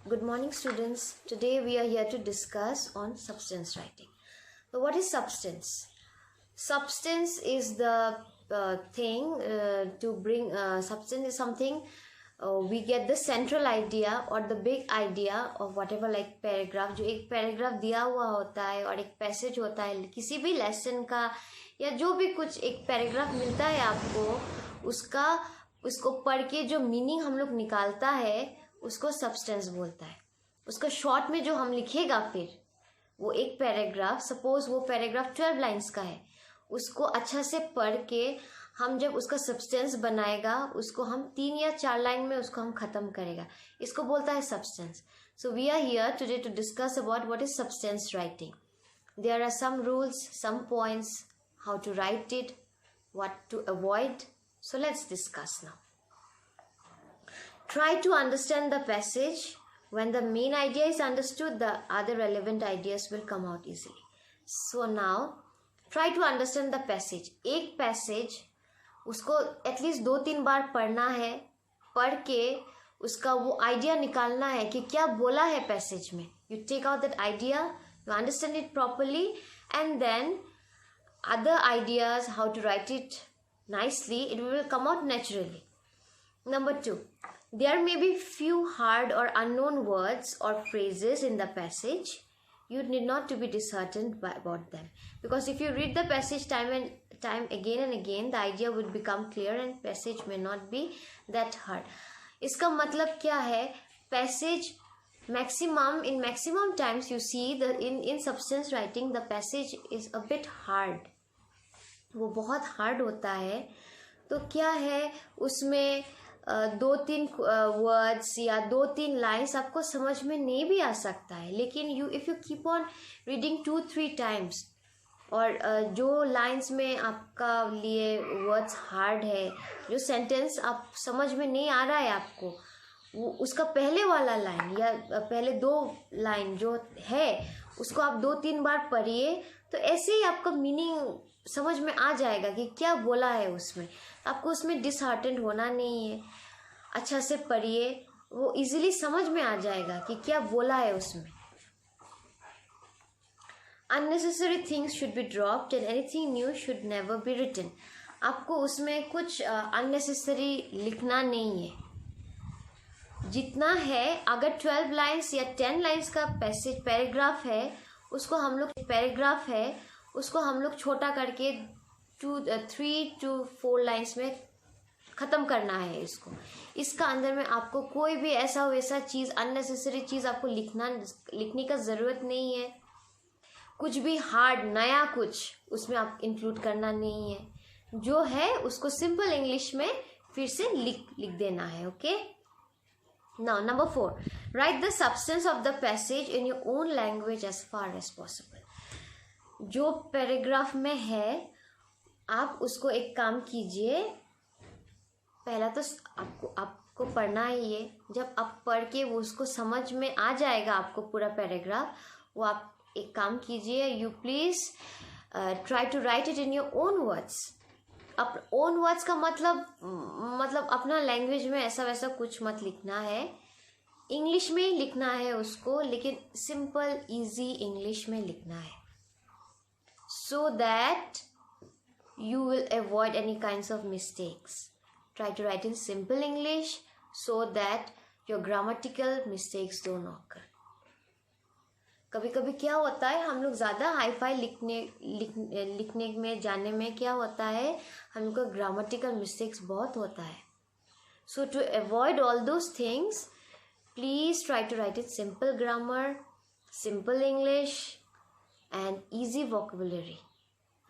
Good morning, students. Today we are here to discuss on substance writing. So what is substance? Substance is the thing to bring, substance is something we get the central idea or the big idea of whatever, like paragraph. जो एक paragraph दिया हुआ होता है और एक passage होता है किसी भी lesson का, या जो भी कुछ एक paragraph मिलता है आपको, उसको पढ़ के जो मीनिंग हम लोग निकालता है उसको सब्सटेंस बोलता है. उसका शॉर्ट में जो हम लिखेगा, फिर वो एक पैराग्राफ, सपोज वो पैराग्राफ 12 लाइंस का है, उसको अच्छा से पढ़ के हम जब उसका सब्सटेंस बनाएगा, उसको हम 3 या 4 लाइन में उसको हम ख़त्म करेगा, इसको बोलता है substance. So we are here today to discuss about what is substance writing. There are some rules, some points, how to write it, what to avoid. So let's discuss now. Try to understand the passage. When the main idea is understood, the other relevant ideas will come out easily. So now, try to understand the passage. एक passage उसको at least 2-3 बार पढ़ना है. पढ़ के उसका वो idea निकालना है कि क्या बोला है passage में. You take out that idea, you understand it properly, and then other ideas, how to write it nicely, it will come out naturally. Number 2, there may be few hard or unknown words or phrases in the passage. You need not to be disheartened about them, because if you read the passage time and time again and again, the idea would become clear and passage may not be that hard. इसका मतलब क्या है? Passage in maximum times you see in substance writing the passage is a bit hard. वो बहुत hard होता है. तो क्या है, उसमें 2-3 वर्ड्स या 2-3 लाइन्स आपको समझ में नहीं भी आ सकता है, लेकिन if you keep on reading 2-3 times, और जो लाइन्स में आपका लिए वर्ड्स हार्ड है, जो सेंटेंस आप समझ में नहीं आ रहा है आपको, वो उसका पहले वाला लाइन या पहले 2 लाइन जो है उसको आप 2-3 बार पढ़िए, तो ऐसे ही आपका मीनिंग समझ में आ जाएगा कि क्या बोला है उसमें. आपको उसमें डिसहार्टेंड होना नहीं है. अच्छा से पढ़िए, वो इजीली समझ में आ जाएगा कि क्या बोला है उसमें. Unnecessary things should be dropped and anything new should never be written. आपको उसमें कुछ unnecessary लिखना नहीं है. जितना है, अगर 12 लाइन्स या 10 लाइन्स का पैराग्राफ है, उसको हम लोग छोटा करके 3 to 4 लाइन्स में ख़त्म करना है इसको. इसका अंदर में आपको कोई भी ऐसा वैसा चीज़, अननेसेसरी चीज़ आपको लिखने का ज़रूरत नहीं है. कुछ भी हार्ड नया कुछ उसमें आप इंक्लूड करना नहीं है. जो है उसको सिंपल इंग्लिश में फिर से लिख देना है. Okay. Now, number 4, write the substance of the passage in your own language as far as possible. जो पैराग्राफ में है, आप उसको एक काम कीजिए. पहला तो आपको पढ़ना ही है. जब आप पढ़ के वो उसको समझ में आ जाएगा आपको पूरा पैराग्राफ, वो आप एक काम कीजिए. You please try to write it in your own words. अब ओन वर्ड्स का मतलब अपना लैंग्वेज में ऐसा वैसा कुछ मत लिखना है. इंग्लिश में ही लिखना है उसको, लेकिन सिंपल इजी इंग्लिश में लिखना है, so that you will avoid any kinds of mistakes. Try to write in simple English so that your grammatical mistakes don't occur. कभी कभी क्या होता है, हम लोग ज़्यादा हाई-फाई लिखने में जाने में क्या होता है, हम लोग का ग्रामेटिकल मिस्टेक्स बहुत होता है. So to avoid all those things, please try to write it simple grammar, simple English and easy vocabulary.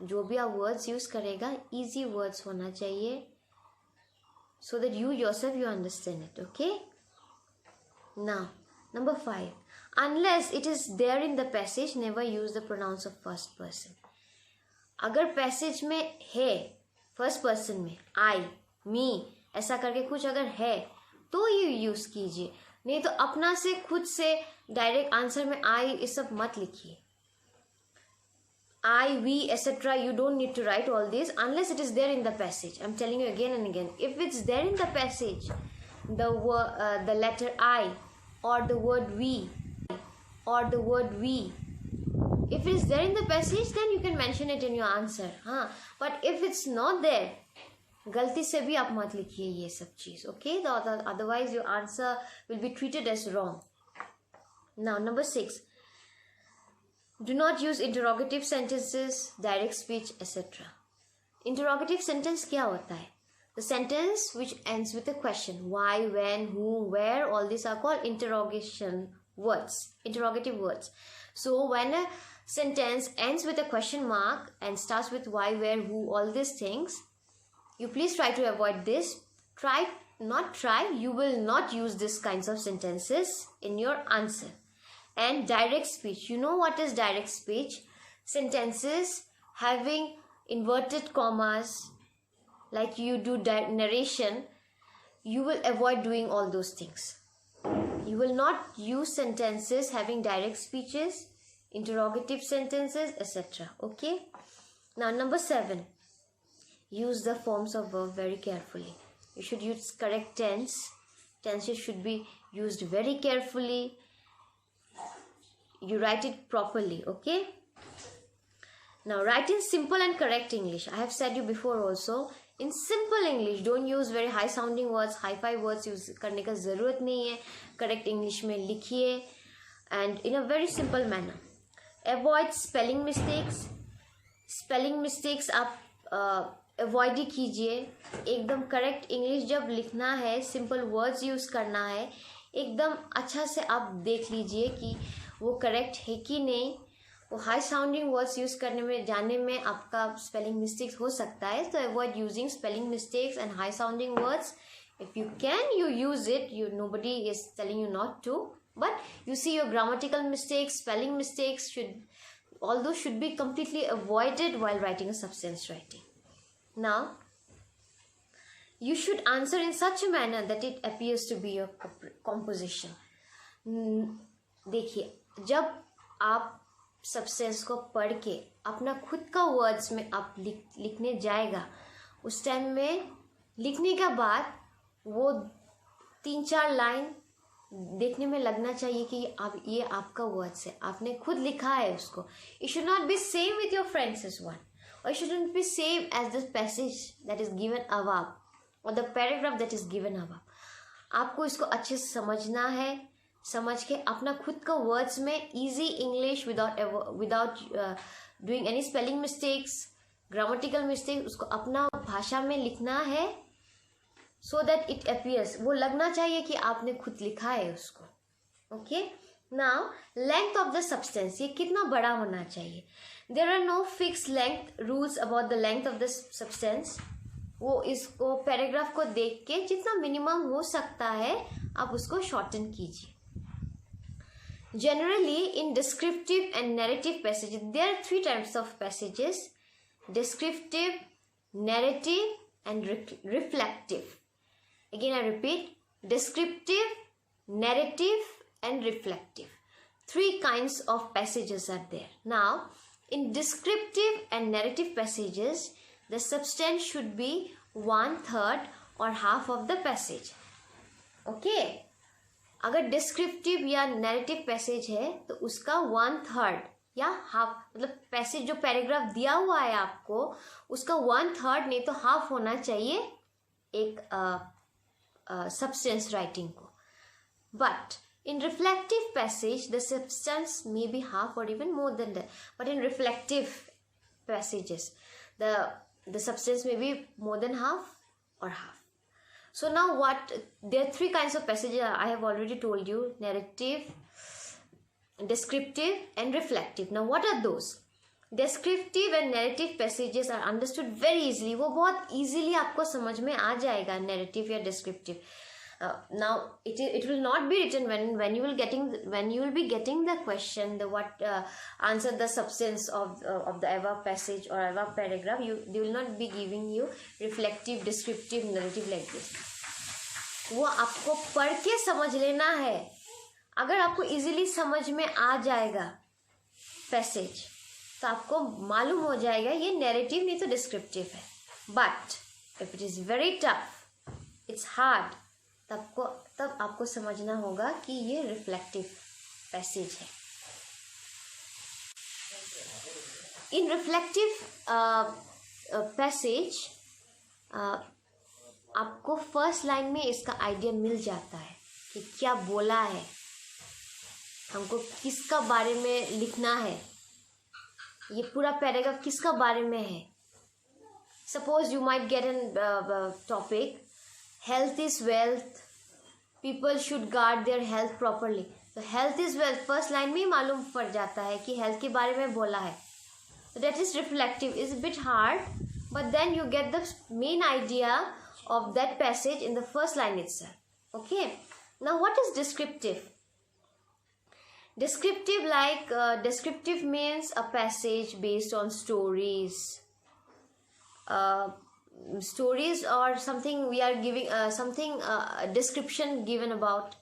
जो भी आप वर्ड्स यूज़ करेगा, easy words होना चाहिए, so that you yourself you understand it. Okay. Now, number 5. Unless it is there in the passage, never use the pronouns of first person. अगर passage में है first person में I, me ऐसा करके कुछ अगर है तो ये यूज़ कीजिए. नहीं तो अपना से खुद से डायरेक्ट आंसर में I ये सब मत लिखिए. I, we, etc. You don't need to write all this unless it is there in the passage. I'm telling you again and again. If it's there in the passage, the letter I, or the word we, or the word we. If it is there in the passage, then you can mention it in your answer. हाँ, but if it's not there, गलती से भी आप मत लिखिए ये सब चीज. Okay, otherwise your answer will be treated as wrong. Now number 6, do not use interrogative sentences, direct speech, etc. Interrogative sentence क्या होता है? The sentence which ends with a question. Why, when, who, where, all these are called interrogation words, interrogative words. So when a sentence ends with a question mark and starts with why, where, who, all these things, you please try to avoid this. You will not use these kinds of sentences in your answer. And direct speech. You know what is direct speech? Sentences having inverted commas, like you do narration, you will avoid doing all those things. You will not use sentences having direct speeches, interrogative sentences, etc. Okay? Now number 7, use the forms of verb very carefully. You should use correct tense. Tenses should be used very carefully. You write it properly. Okay? Now write in simple and correct English. I have said you before also, in simple English, don't use very high sounding words, high-fi words use करने का ज़रूरत नहीं है. Correct English में लिखिए and in a very simple manner. Avoid spelling mistakes. Spelling mistakes आप avoid ही कीजिए. एकदम correct English जब लिखना है, simple words use करना है, एकदम अच्छा से आप देख लीजिए कि वो correct है कि नहीं. वो हाई साउंडिंग वर्ड्स यूज करने में जाने में आपका स्पेलिंग मिस्टेक्स हो सकता है. तो avoid using spelling mistakes and high sounding words. If you can, you use it. Nobody is telling you not to, but you see your grammatical mistakes, spelling mistakes all those should be completely avoided while writing a substance writing. Now you should answer in such a manner that it appears to be your composition. देखिए, जब आप substance को पढ़ के अपना खुद का words में आप लिखने जाएगा, उस टाइम में लिखने के बाद वो 3-4 लाइन देखने में लगना चाहिए कि ये आपका वर्ड्स है, आपने खुद लिखा है उसको. It should not be same with your friends as one, or it shouldn't be same as the passage that is given above or the paragraph that is given above. आपको इसको अच्छे से समझना है, समझ के अपना खुद का वर्ड्स में easy English without doing any spelling mistakes, grammatical mistakes, उसको अपना भाषा में लिखना है सो दैट इट अपीयर्स, वो लगना चाहिए कि आपने खुद लिखा है उसको. Okay. Now length of the substance, ये कितना बड़ा होना चाहिए. There are no fix length rules about the length of the substance. वो इसको पैराग्राफ को देख के जितना मिनिमम हो सकता है आप उसको शॉर्टन कीजिए. Generally, in descriptive and narrative passages, there are 3 types of passages: descriptive, narrative, and reflective. Again, I repeat: descriptive, narrative, and reflective. 3 kinds of passages are there. Now, in descriptive and narrative passages, the substance should be 1/3 or half of the passage. Okay. अगर descriptive या narrative passage है तो उसका 1/3 या half, मतलब passage जो paragraph दिया हुआ है आपको उसका 1/3 नहीं तो हाफ होना चाहिए एक सब्सटेंस राइटिंग को. But in reflective passage the substance may be half or even more than that. But in reflective passages the substance may be more than half or half. So now there are 3 kinds of passages I have already told you: narrative, descriptive, and reflective. Now what are those? Descriptive and narrative passages are understood very easily. वो बहुत easily आपको समझ में आ जाएगा narrative या descriptive. Now it will not be written when you will be getting the question, answer the substance of the above passage or above paragraph. They will not be giving you reflective, descriptive, narrative like this. वो आपको पढ़ के समझ लेना है. अगर आपको easily समझ में आ जाएगा पैसेज तो आपको मालूम हो जाएगा ये नैरेटिव नहीं तो डिस्क्रिप्टिव है. But if it is very tough, it's hard, तब आपको समझना होगा कि ये रिफ्लेक्टिव पैसेज है. इन रिफ्लेक्टिव पैसेज आपको फर्स्ट लाइन में इसका आइडिया मिल जाता है कि क्या बोला है, हमको किसका बारे में लिखना है, ये पूरा पैराग्राफ किसका बारे में है. Suppose you might get an topic, health is wealth, people should guard their health properly. तो health is wealth first line में ही मालूम पड़ जाता है कि हेल्थ के बारे में बोला है. So that is reflective. It's a bit hard, but then you get the main idea of that passage in the first line itself. Okay. Now what is descriptive? Descriptive means a passage based on stories. Stories or something we are giving a description given about.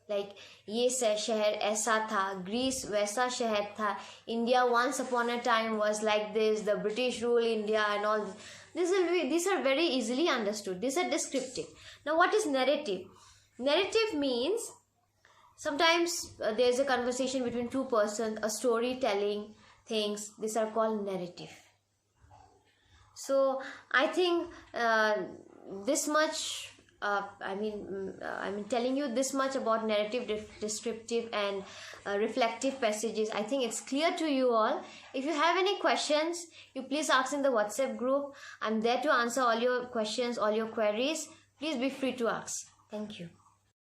Like ये शहर ऐसा था, Greece वैसा शहर था, India once upon a time was like this, the British rule India and all this. These are very easily understood. These are descriptive. Now what is narrative? Narrative means sometimes there is a conversation between two persons, a storytelling things. These are called narrative. So I think this much. I'm telling you this much about narrative, descriptive and reflective passages. I think it's clear to you all. If you have any questions, you please ask in the WhatsApp group. I'm there to answer all your questions, all your queries. Please be free to ask. Thank you.